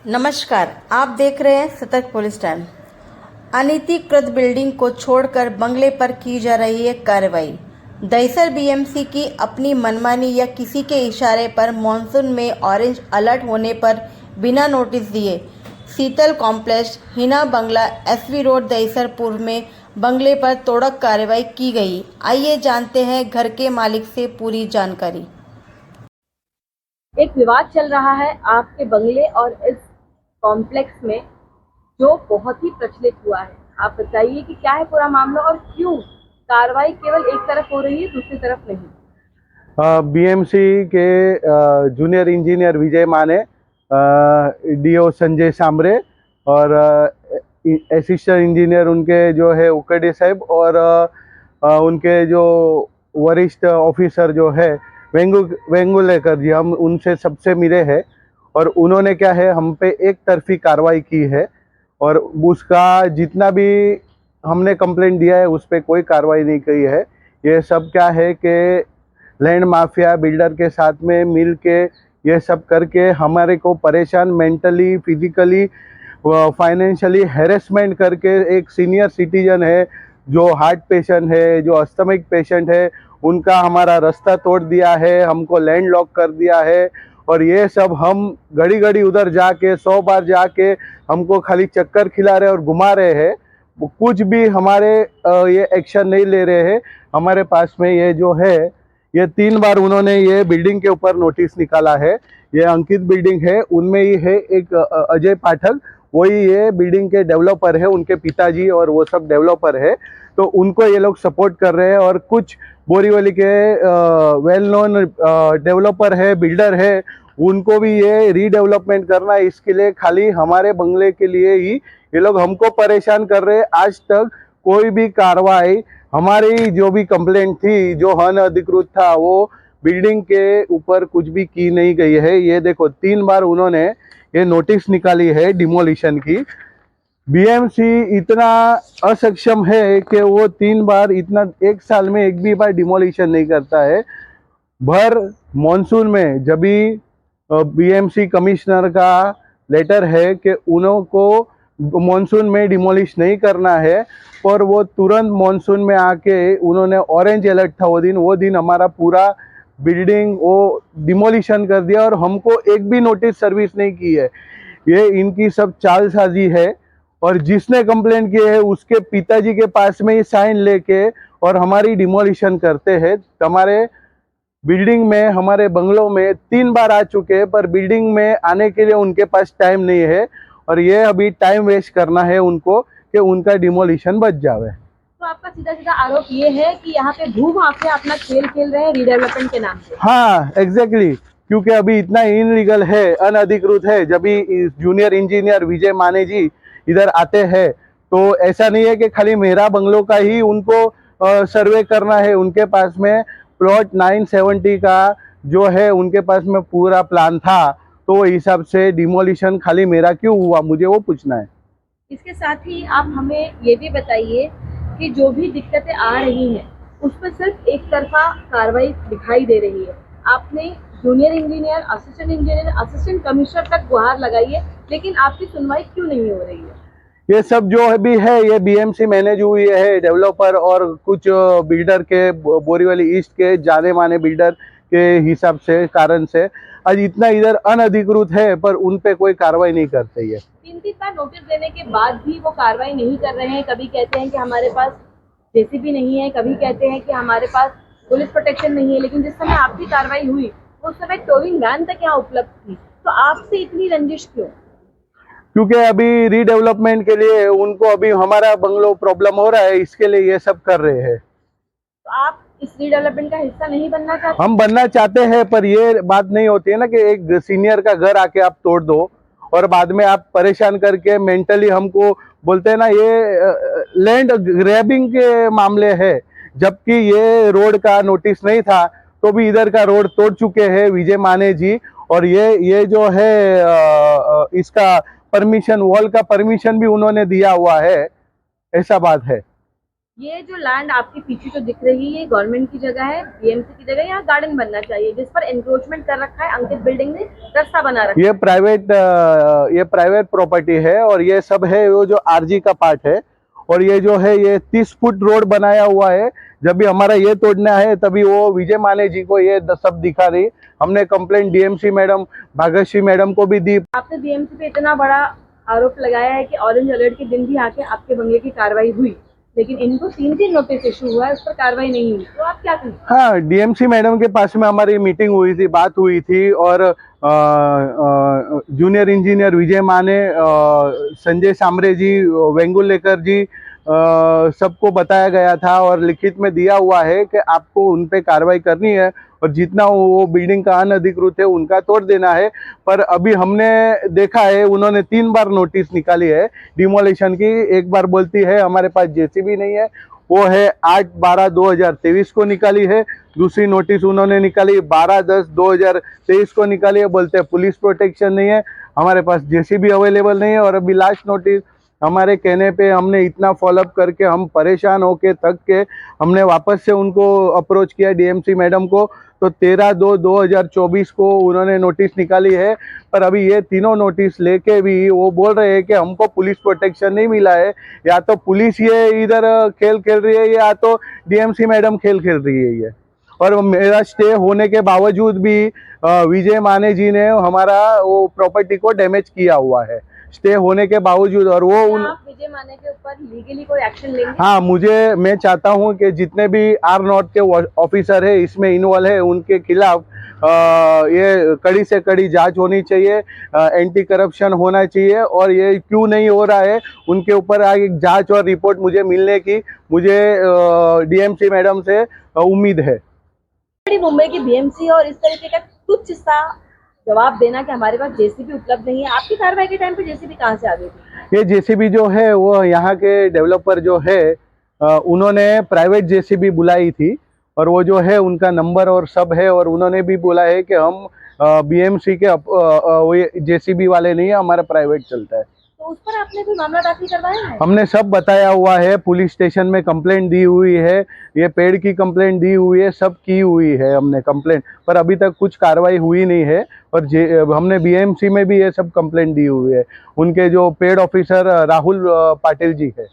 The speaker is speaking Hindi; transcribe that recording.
नमस्कार, आप देख रहे हैं सतर्क पुलिस टाइम। अनधिकृत बिल्डिंग को छोड़कर बंगले पर की जा रही है कार्रवाई। दहिसर बीएमसी की अपनी मनमानी या किसी के इशारे पर मानसून में ऑरेंज अलर्ट होने पर बिना नोटिस दिए शीतल कॉम्प्लेक्स हिना बंगला एसवी रोड दहिसर पूर्व में बंगले पर तोड़क कार्रवाई की गई। आइए जानते हैं घर के मालिक से पूरी जानकारी। एक विवाद चल रहा है आपके बंगले और इस कॉम्प्लेक्स में, जो बहुत ही प्रचलित हुआ है। आप बताइए कि क्या है पूरा मामला और क्यों कार्रवाई केवल एक तरफ हो रही है, दूसरी तरफ नहीं। बीएमसी के जूनियर इंजीनियर विजय माने, डीओ संजय सांबरे और असिस्टेंट इंजीनियर उनके जो है उकड़े साहब और उनके जो वरिष्ठ ऑफिसर जो है वेंगुलेकर जी, हम उनसे सबसे मिले हैं और उन्होंने क्या है हम पे एक तरफी कार्रवाई की है और उसका जितना भी हमने कंप्लेंट दिया है उस पर कोई कार्रवाई नहीं की है। ये सब क्या है कि लैंड माफिया बिल्डर के साथ में मिल के ये सब करके हमारे को परेशान मेंटली, फिजिकली, फाइनेंशियली हैरेसमेंट करके, एक सीनियर सिटीजन है जो हार्ट पेशेंट है, जो अस्थमिक पेशेंट है, उनका हमारा रास्ता तोड़ दिया है, हमको लैंड लॉक कर दिया है और ये सब हम घड़ी घड़ी उधर जाके 100 बार जाके हमको खाली चक्कर खिला रहे और घुमा रहे हैं। कुछ भी हमारे ये एक्शन नहीं ले रहे हैं। हमारे पास में ये जो है ये 3 बार उन्होंने ये बिल्डिंग के ऊपर नोटिस निकाला है। ये अंकित बिल्डिंग है, उनमें ही है एक अजय पाठक, वही ये बिल्डिंग के डेवलपर है, उनके पिताजी और वो सब डेवलपर है, तो उनको ये लोग सपोर्ट कर रहे हैं। और कुछ बोरीवली के वेल नोन डेवलपर है, बिल्डर है, उनको भी ये रीडेवलपमेंट करना है। इसके लिए खाली हमारे बंगले के लिए ही ये लोग हमको परेशान कर रहे हैं। आज तक कोई भी कार्रवाई, हमारी जो भी कंप्लेंट थी, जो अनधिकृत था, वो बिल्डिंग के ऊपर कुछ भी की नहीं गई है। ये देखो 3 बार उन्होंने ये नोटिस निकाली है डिमोलिशन की। बीएमसी इतना असक्षम है कि वो 3 बार, इतना एक साल में एक भी बार डिमोलिशन नहीं करता है। भर मॉनसून में जब भी बीएमसी कमिश्नर का लेटर है कि उनको मॉनसून में डिमोलिश नहीं करना है, और वो तुरंत मॉनसून में आके उन्होंने ऑरेंज अलर्ट था वो दिन हमारा पूरा बिल्डिंग वो डिमोलिशन कर दिया और हमको एक भी नोटिस सर्विस नहीं की है। ये इनकी सब चालसाजी है और जिसने कंप्लेंट की है उसके पिताजी के पास में ही साइन लेके और हमारी डिमोलिशन करते हैं। हमारे बिल्डिंग में, हमारे बंगलों में 3 बार आ चुके हैं, पर बिल्डिंग में आने के लिए उनके पास टाइम नहीं है और ये अभी टाइम वेस्ट करना है उनको कि उनका डिमोलिशन बच जावे। तो आपका सीधा सीधा आरोप ये है कि यहाँ पे भू माफिया अपना खेल खेल रहे हैं रीडेवलपमेंट के नाम पे। हाँ, एग्जैक्टली, क्योंकि अभी इतना इनलीगल है, अनधिकृत है। जब भी जूनियर इंजीनियर विजय माने जी इधर आते हैं तो ऐसा नहीं है कि खाली मेरा बंगलों का ही उनको सर्वे करना है। उनके पास में प्लॉट 970 का जो है उनके पास में पूरा प्लान था, तो वो हिसाब से डिमोलिशन खाली मेरा क्यों हुआ, मुझे वो पूछना है। इसके साथ ही आप हमें ये भी बताइए कि जो भी दिक्कतें आ रही हैं उस पर सिर्फ एक तरफा कार्रवाई दिखाई दे रही है। आपने junior engineer, assistant engineer, assistant commissioner तक गुहार लगाई है, लेकिन आपकी सुनवाई क्यों नहीं हो रही है? ये सब जो भी है ये बीएमसी मैनेज हुई है, डेवलपर और कुछ बिल्डर के, बोरीवली ईस्ट के जाने माने बिल्डर के हिसाब से, कारण से आज इतना इधर अनधिकृत है, पर उन पे कोई कार्रवाई नहीं करते है। 3 बार नोटिस देने के बाद भी वो कार्रवाई नहीं कर रहे हैं। कभी कहते हैं कि हमारे पास जेसीबी नहीं है, कभी कहते हैं कि हमारे पास पुलिस प्रोटेक्शन नहीं है, लेकिन जिस समय आपकी कार्रवाई हुई उस समय टोइंग वैन तक यहाँ उपलब्ध थी। तो आपसे इतनी रंजिश क्यों? क्योंकि अभी रीडेवलपमेंट के लिए उनको अभी हमारा बंगलो प्रॉब्लम हो रहा है, इसके लिए ये सब कर रहे हैं। तो आप इस रीडेवलपमेंट का हिस्सा नहीं बनना चाहते? हम बनना चाहते हैं, पर ये बात नहीं होती है ना कि एक सीनियर का घर आके आप तोड़ दो और बाद में आप परेशान करके मेंटली हमको बोलते हैं ना, ये लैंड ग्रैबिंग के मामले है। जबकि ये रोड का नोटिस नहीं था तो भी इधर का रोड तोड़ चुके हैं विजय माने जी, और ये जो है इसका परमिशन, वॉल का परमिशन भी उन्होंने दिया हुआ है, ऐसा बात है। ये जो लैंड आपके पीछे जो दिख रही है, ये गवर्नमेंट की जगह है, बीएमसी की जगह है, यहाँ गार्डन बनना चाहिए, जिस पर एंक्रोचमेंट कर रखा है। अंकित बिल्डिंग ने रास्ता बना रखा है। ये प्राइवेट प्रॉपर्टी है और ये सब है वो जो आरजी का पार्ट है। और ये जो है ये 30 फुट रोड बनाया हुआ है। जब भी हमारा ये तोड़ना है तभी वो विजय माने जी को ये सब दिखा रही। हमने कंप्लेंट डीएमसी मैडम भागत मैडम को भी दी। आपने बीएमसी पे इतना बड़ा आरोप लगाया है कि ऑरेंज अलर्ट के दिन भी आके आपके बंगले की कार्रवाई हुई, लेकिन इनको 3 नोटिस इशू हुआ है, उस पर कार्रवाई नहीं हुई, तो आप क्या करें? हाँ, डीएमसी मैडम के पास में हमारी मीटिंग हुई थी, बात हुई थी और जूनियर इंजीनियर विजय माने, संजय सामरे जी, वेंगुलेकर जी, सबको बताया गया था और लिखित में दिया हुआ है कि आपको उन पे कार्रवाई करनी है और जितना वो बिल्डिंग का अनधिकृत है उनका तोड़ देना है। पर अभी हमने देखा है उन्होंने 3 बार नोटिस निकाली है डिमोलिशन की। एक बार बोलती है हमारे पास जेसीबी नहीं है, वो है 8/12/2023 को निकाली है। दूसरी नोटिस उन्होंने निकाली 12/10/2023 को निकाली है, बोलते हैं पुलिस प्रोटेक्शन नहीं है, हमारे पास जेसीबी अवेलेबल नहीं है। और अभी लास्ट नोटिस हमारे कहने पे हमने इतना फॉलोअप करके हम परेशान होके थक के हमने वापस से उनको अप्रोच किया डीएमसी मैडम को, तो 13/2/2024 को उन्होंने नोटिस निकाली है। पर अभी ये तीनों नोटिस लेके भी वो बोल रहे हैं कि हमको पुलिस प्रोटेक्शन नहीं मिला है। या तो पुलिस ये इधर खेल खेल रही है या तो डीएमसी मैडम खेल खेल रही है ये। और मेरा स्टे होने के बावजूद भी विजय माने जी ने हमारा वो प्रॉपर्टी को डैमेज किया हुआ है स्टे होने के बावजूद। और वो आप विजय माने के ऊपर लीगली कोई एक्शन लेंगे? हाँ, मैं चाहता हूँ कि जितने भी आर नॉर्थ के ऑफिसर है इसमें इन्वॉल्व है उनके खिलाफ ये कड़ी से कड़ी जांच होनी चाहिए, एंटी करप्शन होना चाहिए। और ये क्यों नहीं हो रहा है उनके ऊपर एक जांच और रिपोर्ट मुझे मिलने की मुझे डीएमसी मैडम से उम्मीद है। मुंबई की बीएमसी और इस तरीके का तुच्छ सा जवाब देना कि हमारे पास जेसीबी उपलब्ध नहीं है। आपकी कार्रवाई के टाइम पे जेसीबी कहाँ से आ गई थी? ये जेसीबी जो है वो यहाँ के डेवलपर जो है उन्होंने प्राइवेट जेसीबी बुलाई थी और वो जो है उनका नंबर और सब है। और उन्होंने भी बोला है कि हम बीएमसी के वो जेसीबी वाले नहीं है, हमारा प्राइवेट चलता है। तो उस पर आपने कोई मामला दाखिल करवाया है? हमने सब बताया हुआ है, पुलिस स्टेशन में कंप्लेंट दी हुई है, ये पेड़ की कंप्लेंट दी हुई है, सब की हुई है हमने कंप्लेंट, पर अभी तक कुछ कार्रवाई हुई नहीं है। और हमने बीएमसी में भी ये सब कंप्लेंट दी हुई है, उनके जो पेड़ ऑफिसर राहुल पाटिल जी है।